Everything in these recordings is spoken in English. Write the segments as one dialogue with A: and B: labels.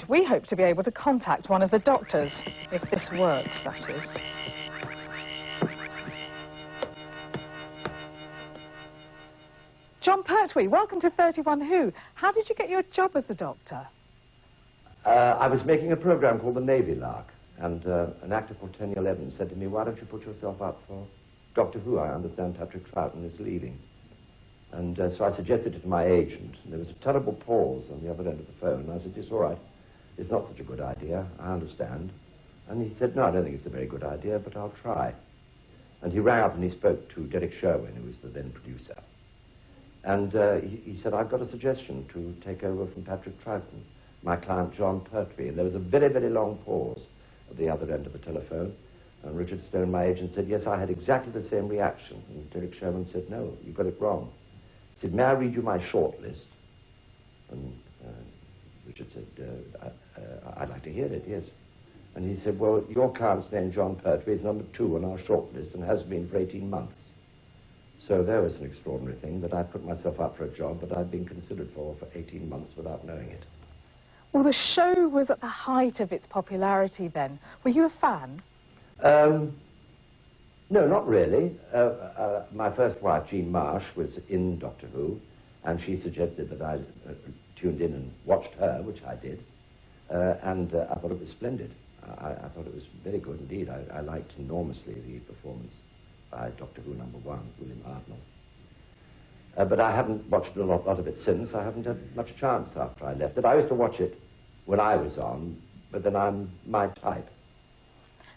A: We hope to be able to contact one of the doctors, if this works, that is. John Pertwee, welcome to 31 Who. How did you get your job as the doctor?
B: I was making a program called The Navy Lark, and an actor called Tony Levin said to me, "Why don't you put yourself up for Doctor Who? I understand Patrick Troughton is leaving." And so I suggested it to my agent, and there was a terrible pause on the other end of the phone, and I said, "Yes, all right. It's not such a good idea, I understand." And he said, "No, I don't think it's a very good idea, but I'll try." And he rang up and he spoke to Derek Sherwin, who was the then producer. And he said, "I've got a suggestion to take over from Patrick Troughton, my client John Pertwee." And there was a very, very long pause at the other end of the telephone. And Richard Stone, my agent, said, "Yes, I had exactly the same reaction." And Derek Sherwin said, "No, you got it wrong." He said, "May I read you my short list?" And Richard said, "I'd like to hear it, yes." And he said, "Well, your client's name, John Pertwee, is number 2 on our short list and has been for 18 months. So there was an extraordinary thing, that I put myself up for a job that I'd been considered for 18 months without knowing it.
A: Well, the show was at the height of its popularity then. Were you a fan?
B: No, not really. My first wife, Jean Marsh, was in Doctor Who, and she suggested that I tuned in and watched her, which I did, and I thought it was splendid. I thought it was very good indeed. I liked enormously the performance by Doctor Who #1, William Hartnell. But I haven't watched a lot of it since. I haven't had much chance after I left it. I used to watch it when I was on, but then I'm my type.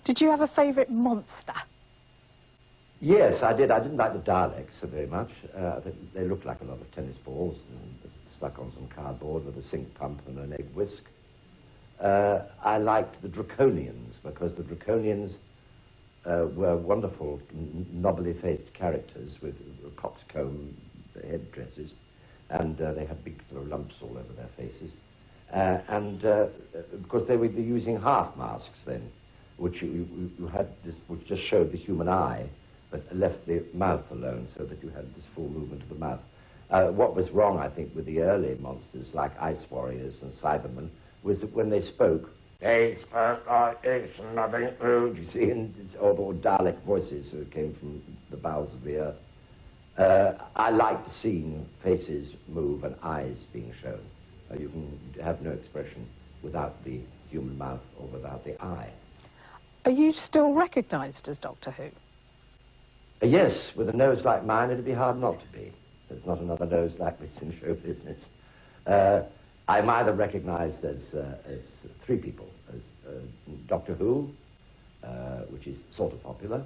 A: Did you have a favourite monster?
B: Yes, I did. I didn't like the Daleks so very much. They looked like a lot of tennis balls stuck on some cardboard with a sink pump and an egg whisk. I liked the Draconians, because the Draconians were wonderful, knobbly-faced characters with coxcomb headdresses, and they had big sort of lumps all over their faces. Because they were using half masks then, which you had this, which just showed the human eye, but left the mouth alone, so that you had this full movement of the mouth. What was wrong, I think, with the early monsters, like Ice Warriors and Cybermen, was that when they spoke, they spoke like it's nothing rude, you see, and or Dalek voices who came from the bowels of the earth. I liked seeing faces move and eyes being shown. You can have no expression without the human mouth or without the eye.
A: Are you still recognised as Doctor Who?
B: Yes, with a nose like mine, it'd be hard not to be. There's not another nose like this in show business. I'm either recognised as 3 people, as Doctor Who, which is sort of popular,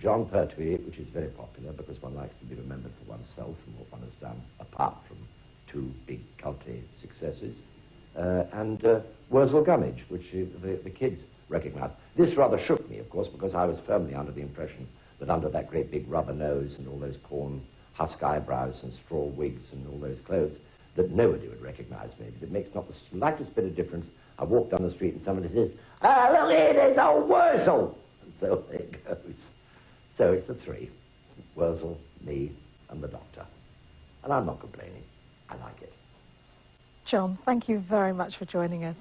B: John Pertwee, which is very popular because one likes to be remembered for oneself and what one has done, apart from 2 big culty successes, and Wurzel Gummidge, which the kids recognise. This rather shook me, of course, because I was firmly under the impression that under that great big rubber nose and all those corn husk eyebrows and straw wigs and all those clothes, that nobody would recognise me. It makes not the slightest bit of difference. I walk down the street and somebody says, "Ah, look here, there's old Wurzel!" And so there it goes. So it's the 3, Wurzel, me, and the Doctor. And I'm not complaining. I like it.
A: John, thank you very much for joining us.